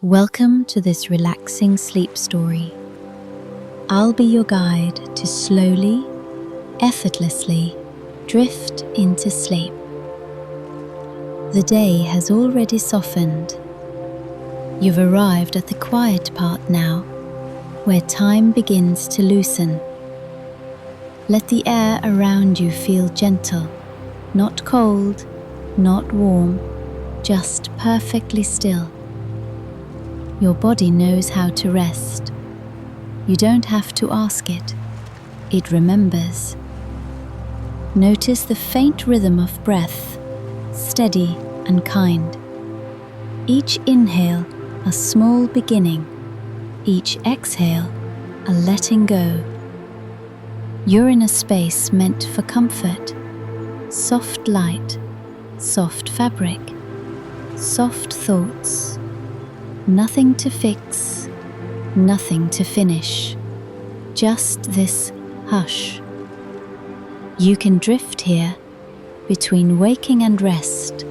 Welcome to this relaxing sleep story. I'll be your guide to slowly, effortlessly drift into sleep. The day has already softened. You've arrived at the quiet part now, where time begins to loosen. Let the air around you feel gentle, not cold, not warm, just perfectly still. Your body knows how to rest. You don't have to ask it. It remembers. Notice the faint rhythm of breath, steady and kind. Each inhale, a small beginning. Each exhale, a letting go. You're in a space meant for comfort. Soft light, soft fabric, soft thoughts. Nothing to fix, nothing to finish, just this hush. You can drift here between waking and rest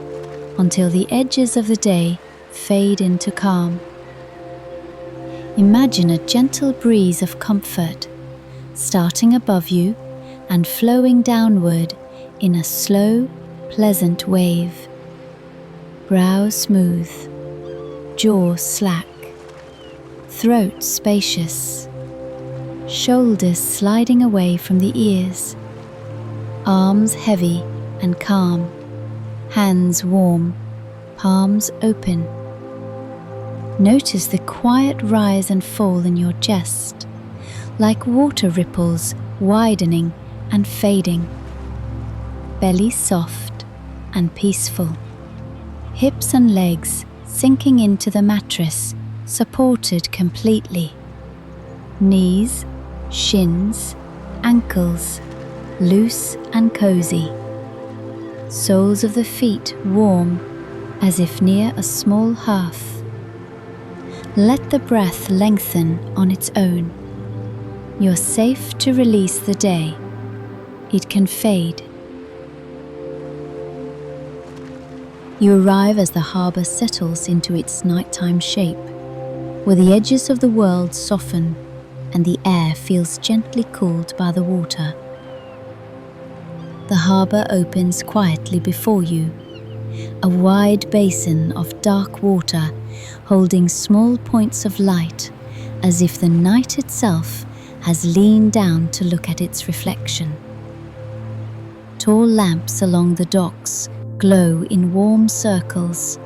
until the edges of the day fade into calm. Imagine a gentle breeze of comfort starting above you and flowing downward in a slow, pleasant wave. Brow smooth, jaw slack, throat spacious, shoulders sliding away from the ears, arms heavy and calm, hands warm, palms open. Notice the quiet rise and fall in your chest, like water ripples widening and fading. Belly soft and peaceful, hips and legs sinking into the mattress, supported completely. Knees, shins, ankles, loose and cozy. Soles of the feet warm, as if near a small hearth. Let the breath lengthen on its own. You're safe to release the day. It can fade. You arrive as the harbor settles into its nighttime shape, where the edges of the world soften and the air feels gently cooled by the water. The harbor opens quietly before you, a wide basin of dark water holding small points of light, as if the night itself has leaned down to look at its reflection. Tall lamps along the docks glow in warm circles,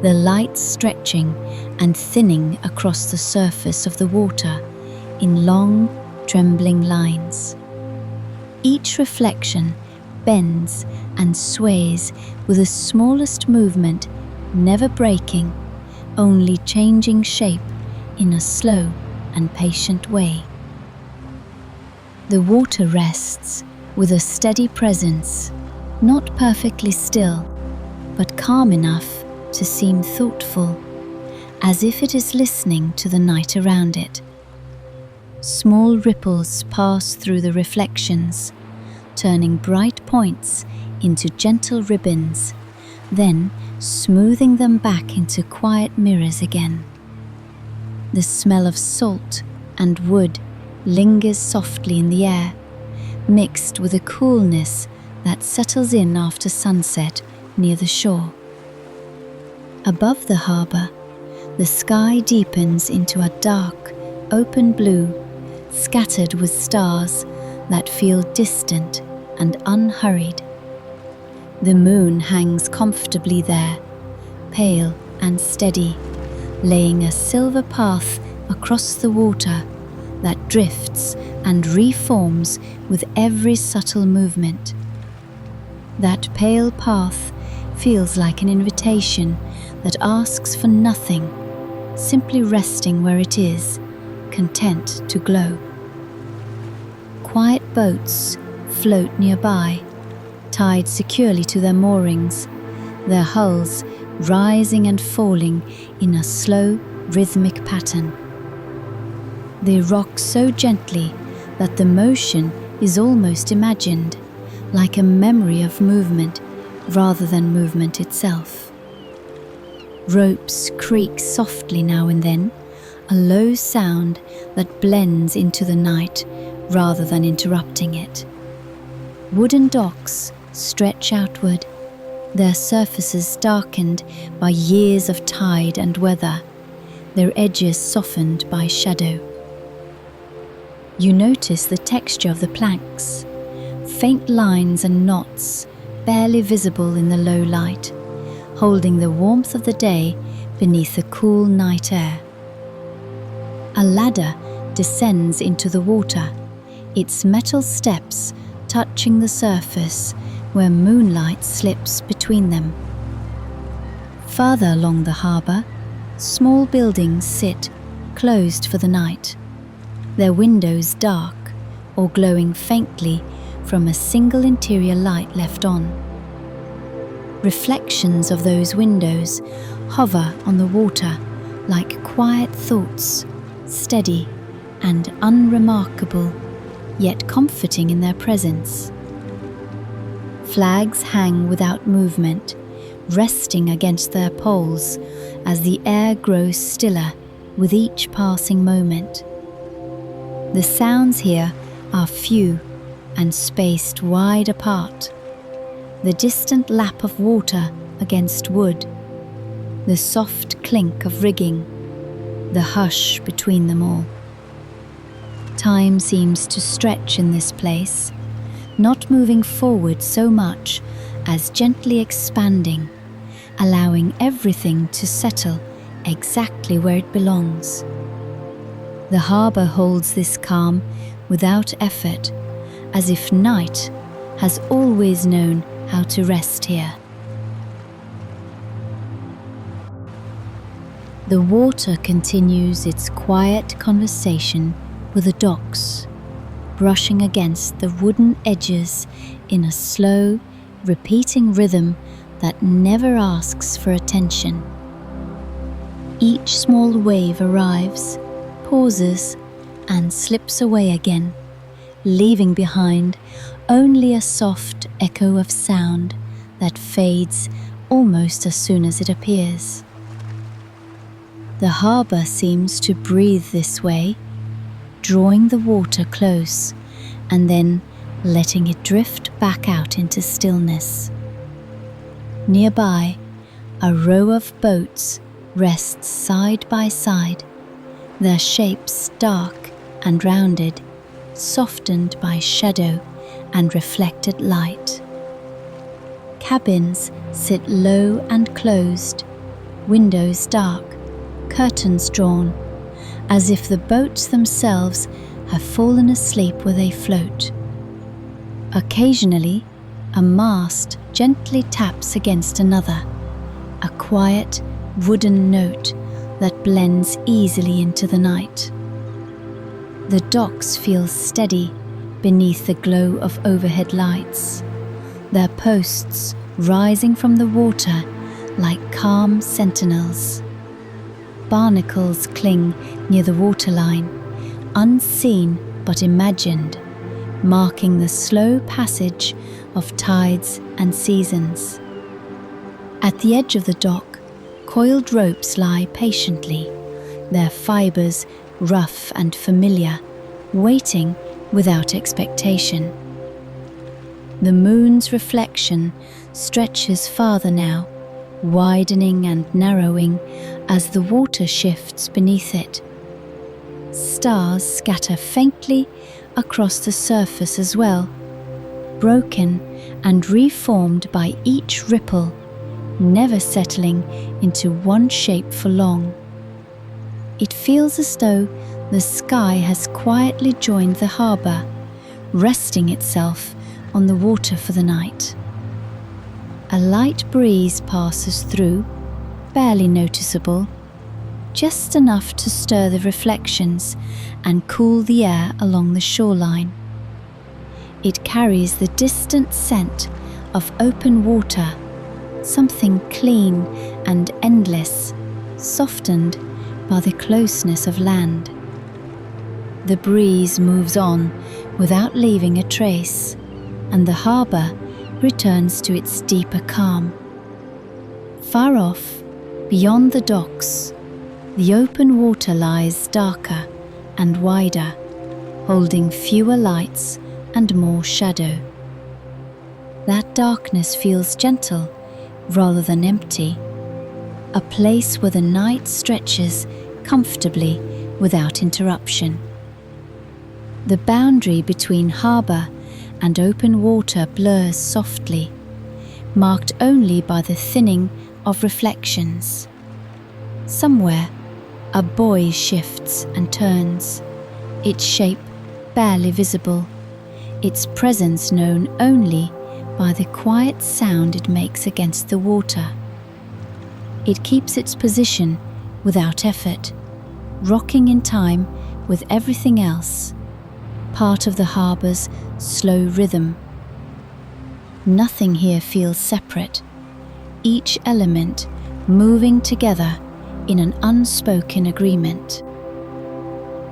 the light stretching and thinning across the surface of the water in long, trembling lines. Each reflection bends and sways with the smallest movement, never breaking, only changing shape in a slow and patient way. The water rests with a steady presence, not perfectly still, but calm enough to seem thoughtful, as if it is listening to the night around it. Small ripples pass through the reflections, turning bright points into gentle ribbons, then smoothing them back into quiet mirrors again. The smell of salt and wood lingers softly in the air, mixed with a coolness that settles in after sunset near the shore. Above the harbor, the sky deepens into a dark, open blue, scattered with stars that feel distant and unhurried. The moon hangs comfortably there, pale and steady, laying a silver path across the water that drifts and reforms with every subtle movement. That pale path feels like an invitation that asks for nothing, simply resting where it is, content to glow. Quiet boats float nearby, tied securely to their moorings, their hulls rising and falling in a slow, rhythmic pattern. They rock so gently that the motion is almost imagined, like a memory of movement rather than movement itself. Ropes creak softly now and then, a low sound that blends into the night rather than interrupting it. Wooden docks stretch outward, their surfaces darkened by years of tide and weather, their edges softened by shadow. You notice the texture of the planks, faint lines and knots barely visible in the low light, holding the warmth of the day beneath the cool night air. A ladder descends into the water, its metal steps touching the surface where moonlight slips between them. Further along the harbour, small buildings sit closed for the night, their windows dark or glowing faintly from a single interior light left on. Reflections of those windows hover on the water like quiet thoughts, steady and unremarkable, yet comforting in their presence. Flags hang without movement, resting against their poles as the air grows stiller with each passing moment. The sounds here are few and spaced wide apart. The distant lap of water against wood, the soft clink of rigging, the hush between them all. Time seems to stretch in this place, not moving forward so much as gently expanding, allowing everything to settle exactly where it belongs. The harbour holds this calm without effort, as if night has always known how to rest here. The water continues its quiet conversation with the docks, brushing against the wooden edges in a slow, repeating rhythm that never asks for attention. Each small wave arrives, pauses, and slips away again, leaving behind only a soft echo of sound that fades almost as soon as it appears. The harbour seems to breathe this way, drawing the water close and then letting it drift back out into stillness. Nearby, a row of boats rests side by side, their shapes dark and rounded, softened by shadow and reflected light. Cabins sit low and closed, windows dark, curtains drawn, as if the boats themselves have fallen asleep where they float. Occasionally, a mast gently taps against another, a quiet wooden note that blends easily into the night. The docks feel steady beneath the glow of overhead lights, their posts rising from the water like calm sentinels. Barnacles cling near the waterline, unseen but imagined, marking the slow passage of tides and seasons. At the edge of the dock, coiled ropes lie patiently, their fibres rough and familiar, waiting without expectation. The moon's reflection stretches farther now, widening and narrowing as the water shifts beneath it. Stars scatter faintly across the surface as well, broken and reformed by each ripple, never settling into one shape for long. It feels as though the sky has quietly joined the harbour, resting itself on the water for the night. A light breeze passes through, barely noticeable, just enough to stir the reflections and cool the air along the shoreline. It carries the distant scent of open water, something clean and endless, softened by the closeness of land. The breeze moves on without leaving a trace, and the harbour returns to its deeper calm. Far off, Beyond the docks, the open water lies darker and wider, holding fewer lights and more shadow. That darkness feels gentle rather than empty, a place where the night stretches comfortably without interruption. The boundary between harbour and open water blurs softly, marked only by the thinning of reflections. Somewhere, a buoy shifts and turns, its shape barely visible, its presence known only by the quiet sound it makes against the water. It keeps its position without effort, rocking in time with everything else, part of the harbour's slow rhythm. Nothing here feels separate, each element moving together in an unspoken agreement.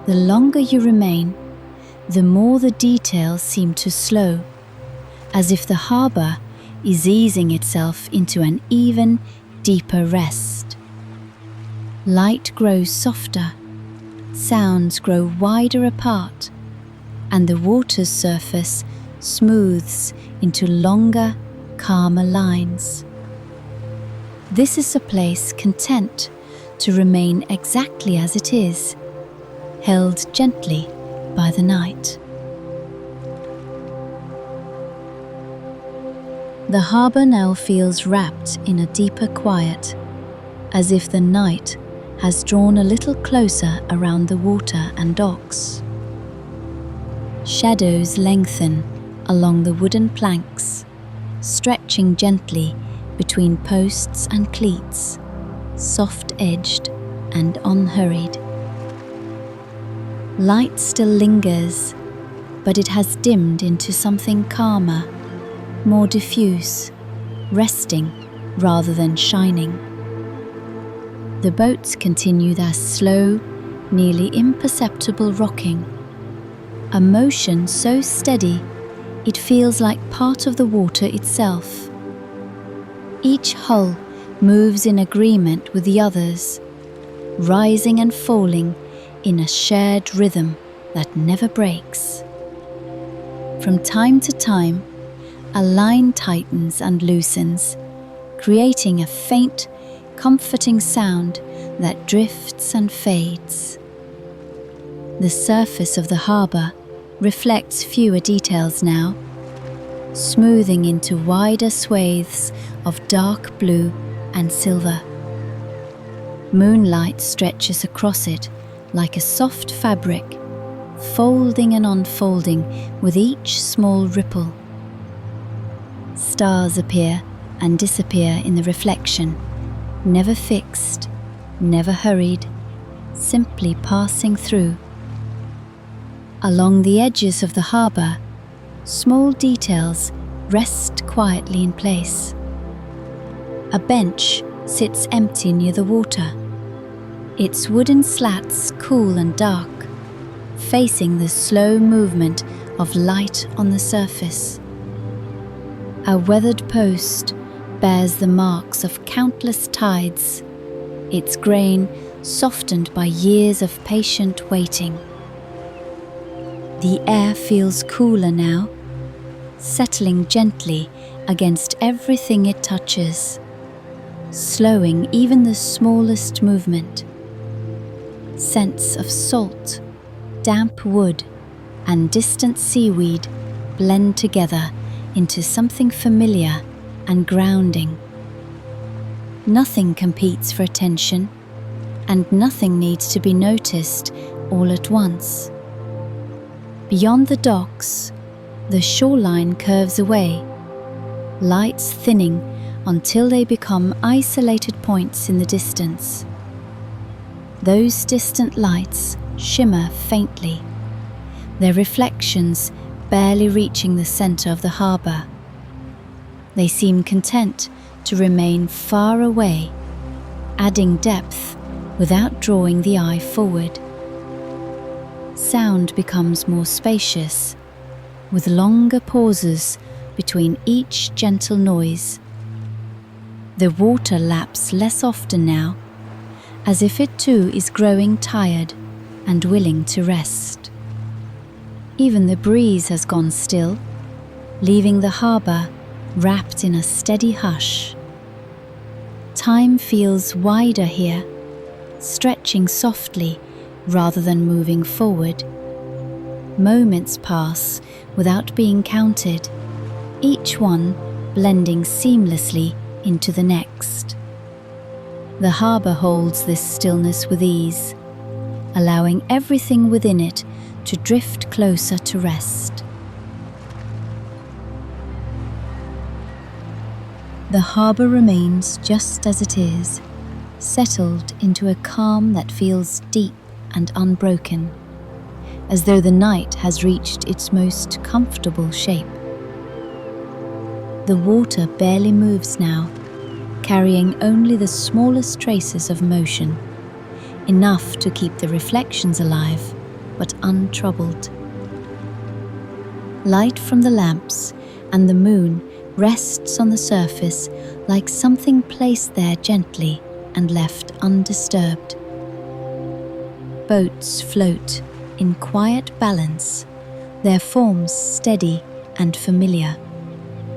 The longer you remain, the more the details seem to slow, as if the harbour is easing itself into an even deeper rest. Light grows softer, sounds grow wider apart, and the water's surface smooths into longer, calmer lines. This is a place content to remain exactly as it is, held gently by the night. The harbour now feels wrapped in a deeper quiet, as if the night has drawn a little closer around the water and docks. Shadows lengthen along the wooden planks, stretching gently between posts and cleats, soft-edged and unhurried. Light still lingers, but it has dimmed into something calmer, more diffuse, resting rather than shining. The boats continue their slow, nearly imperceptible rocking, a motion so steady it feels like part of the water itself. Each hull moves in agreement with the others, rising and falling in a shared rhythm that never breaks. From time to time, a line tightens and loosens, creating a faint, comforting sound that drifts and fades. The surface of the harbour reflects fewer details now, smoothing into wider swathes of dark blue and silver. Moonlight stretches across it like a soft fabric, folding and unfolding with each small ripple. Stars appear and disappear in the reflection, never fixed, never hurried, simply passing through. Along the edges of the harbour, small details rest quietly in place. A bench sits empty near the water, its wooden slats cool and dark, facing the slow movement of light on the surface. A weathered post bears the marks of countless tides, its grain softened by years of patient waiting. The air feels cooler now, settling gently against everything it touches, slowing even the smallest movement. Scents of salt, damp wood, and distant seaweed blend together into something familiar and grounding. Nothing competes for attention, and nothing needs to be noticed all at once. Beyond the docks, the shoreline curves away, lights thinning until they become isolated points in the distance. Those distant lights shimmer faintly, their reflections barely reaching the centre of the harbour. They seem content to remain far away, adding depth without drawing the eye forward. Sound becomes more spacious, with longer pauses between each gentle noise. The water laps less often now, as if it too is growing tired and willing to rest. Even the breeze has gone still, leaving the harbour wrapped in a steady hush. Time feels wider here, stretching softly rather than moving forward. Moments pass without being counted, each one blending seamlessly into the next. The harbour holds this stillness with ease, allowing everything within it to drift closer to rest. The harbour remains just as it is, settled into a calm that feels deep and unbroken, as though the night has reached its most comfortable shape. The water barely moves now, carrying only the smallest traces of motion, enough to keep the reflections alive, but untroubled. Light from the lamps and the moon rests on the surface like something placed there gently and left undisturbed. Boats float in quiet balance, their forms steady and familiar,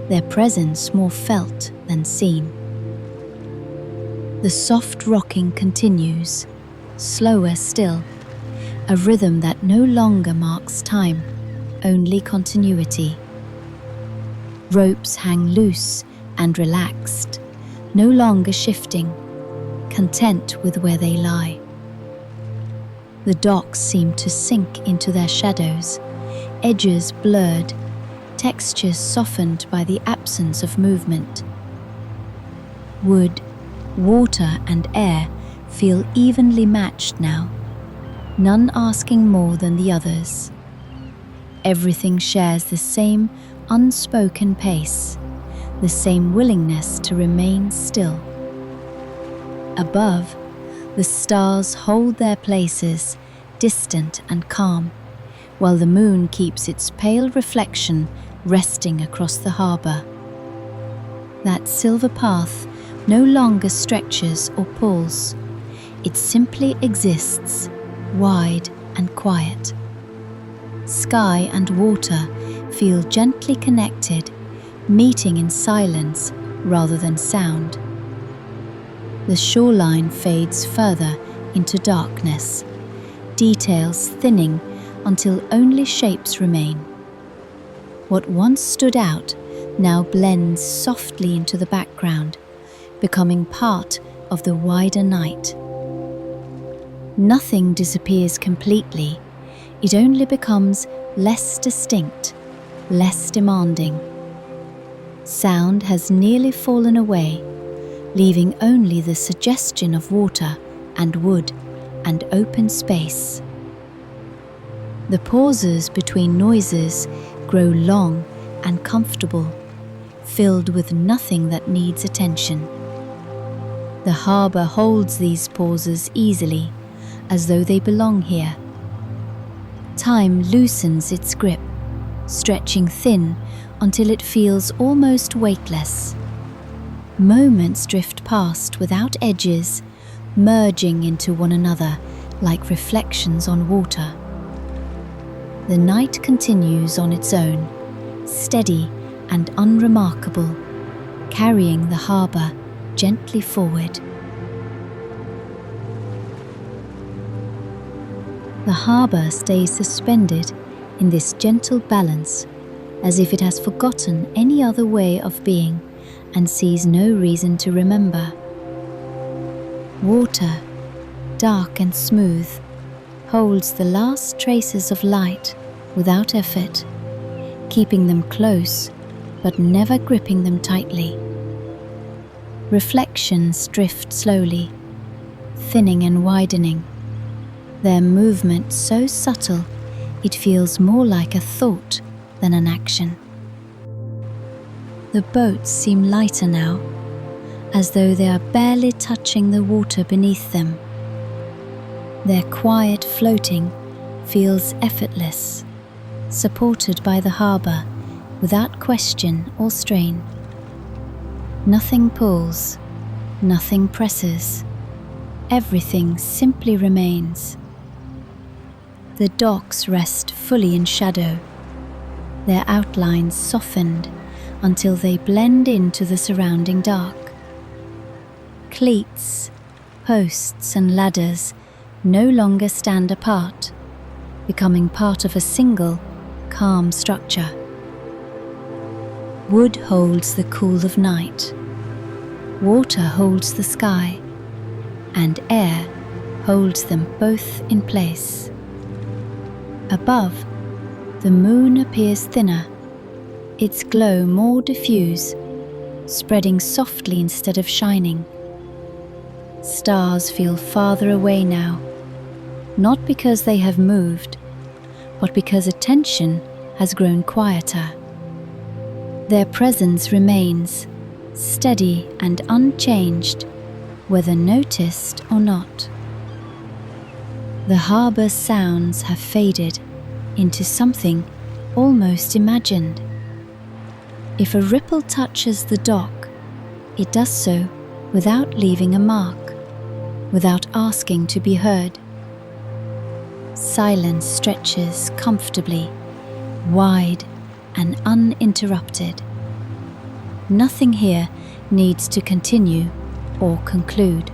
their presence more felt than seen. The soft rocking continues, slower still, a rhythm that no longer marks time, only continuity. Ropes hang loose and relaxed, no longer shifting, content with where they lie. The docks seem to sink into their shadows, edges blurred, textures softened by the absence of movement. Wood, water and air feel evenly matched now, none asking more than the others. Everything shares the same unspoken pace, the same willingness to remain still. Above, the stars hold their places, distant and calm, while the moon keeps its pale reflection resting across the harbour. That silver path no longer stretches or pulls. It simply exists, wide and quiet. Sky and water feel gently connected, meeting in silence rather than sound. The shoreline fades further into darkness, details thinning until only shapes remain. What once stood out now blends softly into the background, becoming part of the wider night. Nothing disappears completely, it only becomes less distinct, less demanding. Sound has nearly fallen away, leaving only the suggestion of water and wood and open space. The pauses between noises grow long and comfortable, filled with nothing that needs attention. The harbour holds these pauses easily, as though they belong here. Time loosens its grip, stretching thin until it feels almost weightless. Moments drift past without edges, merging into one another like reflections on water. The night continues on its own, steady and unremarkable, carrying the harbour gently forward. The harbour stays suspended in this gentle balance, as if it has forgotten any other way of being and sees no reason to remember. Water, dark and smooth, holds the last traces of light without effort, keeping them close but never gripping them tightly. Reflections drift slowly, thinning and widening, their movement so subtle it feels more like a thought than an action. The boats seem lighter now, as though they are barely touching the water beneath them. Their quiet floating feels effortless, supported by the harbour without question or strain. Nothing pulls, Nothing presses. Everything simply remains. The docks rest fully in shadow, their outlines softened until they blend into the surrounding dark. Cleats, posts and ladders no longer stand apart, becoming part of a single, calm structure. Wood holds the cool of night, water holds the sky, and air holds them both in place. Above, the moon appears thinner, its glow more diffuse, spreading softly instead of shining. Stars feel farther away now, not because they have moved, but because attention has grown quieter. Their presence remains, steady and unchanged, whether noticed or not. The harbour sounds have faded into something almost imagined. If a ripple touches the dock, it does so without leaving a mark, without asking to be heard. Silence stretches comfortably, wide and uninterrupted. Nothing here needs to continue or conclude.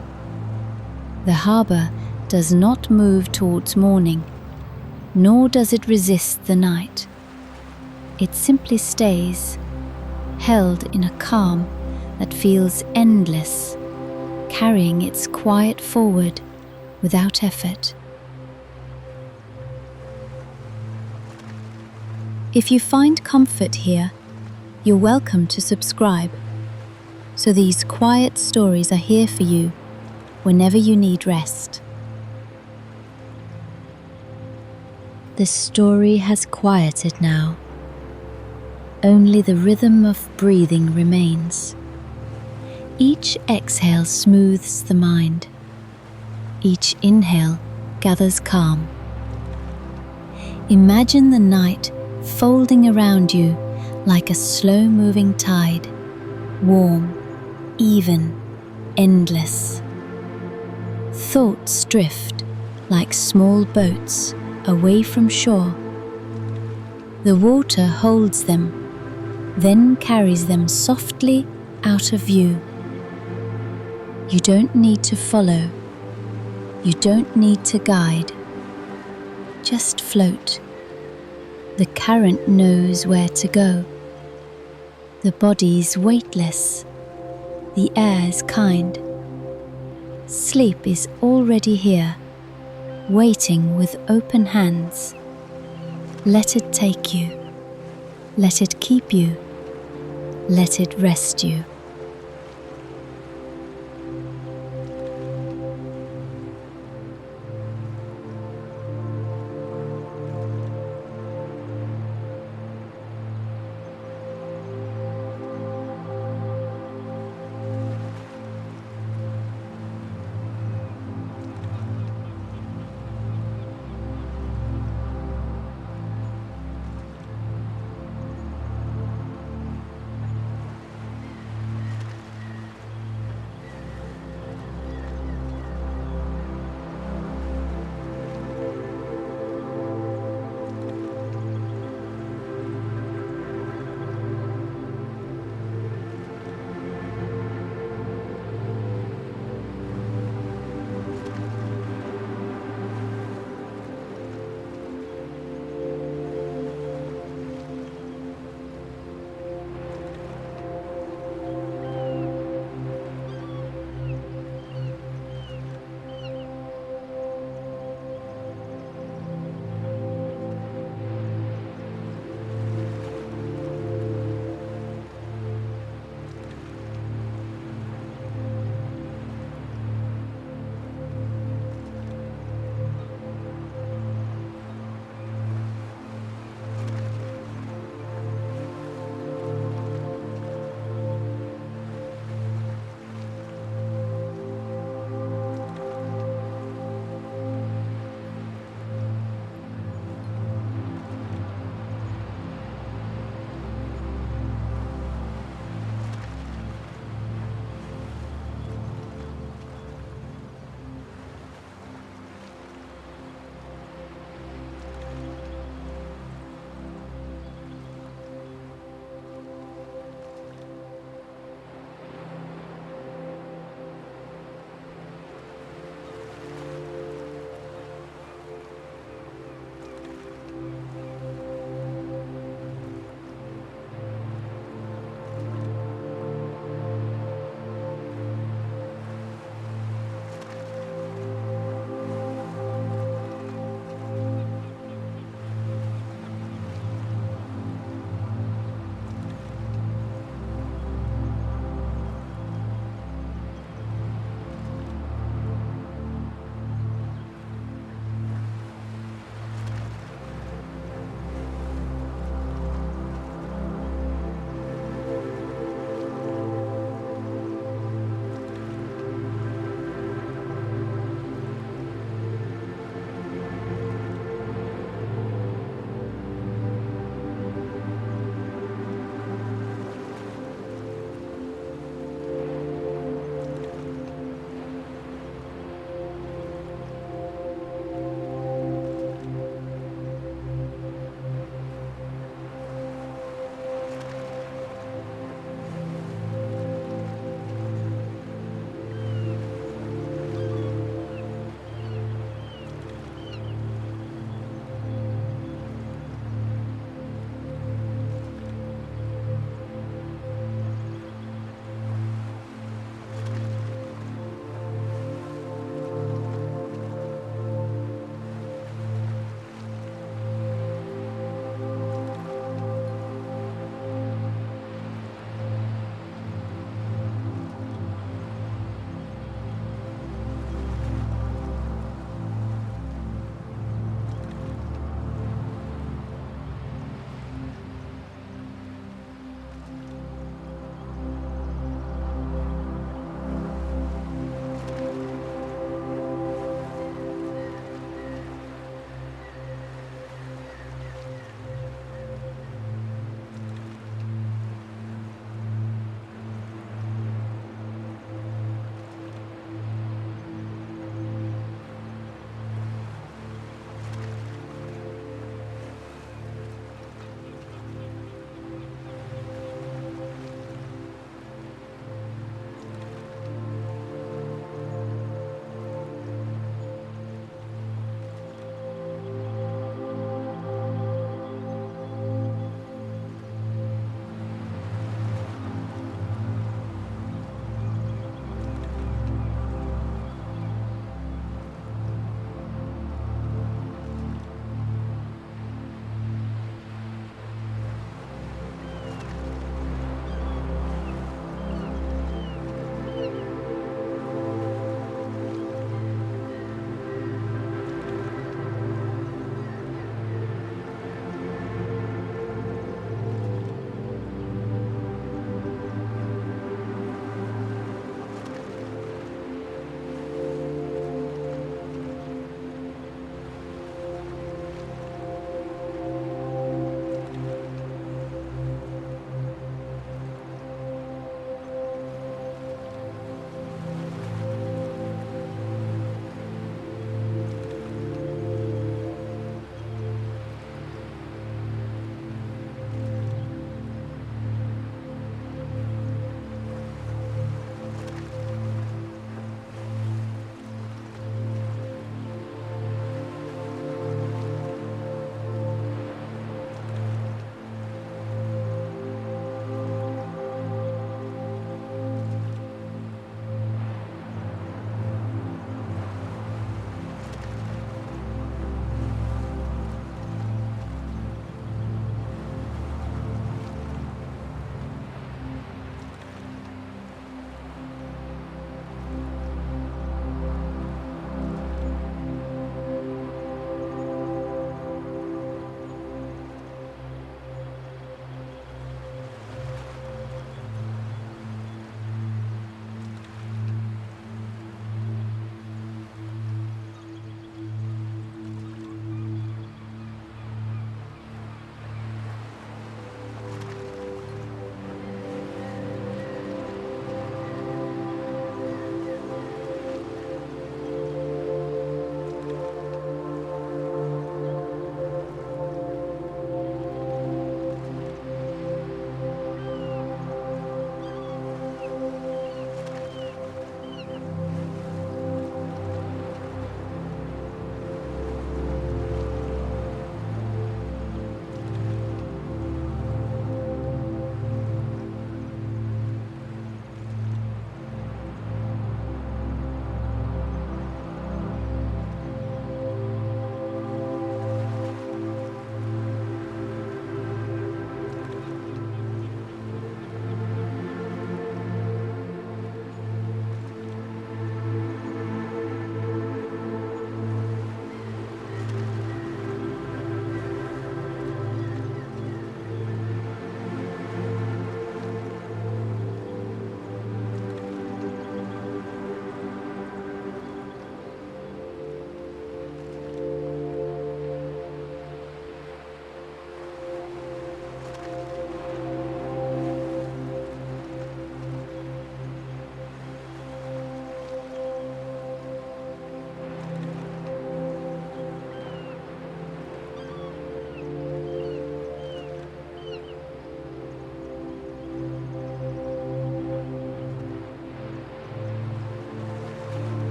The harbour does not move towards morning, nor does it resist the night. It simply stays, held in a calm that feels endless, carrying its quiet forward without effort. If you find comfort here, you're welcome to subscribe. So these quiet stories are here for you whenever you need rest. The story has quieted now. Only the rhythm of breathing remains. Each exhale smooths the mind. Each inhale gathers calm. Imagine the night folding around you like a slow-moving tide, warm, even, endless. Thoughts drift like small boats away from shore. The water holds them, then carries them softly out of view. You don't need to follow. You don't need to guide. Just float. The current knows where to go. The body's weightless. The air's kind. Sleep is already here, waiting with open hands. Let it take you. Let it keep you. Let it rest you.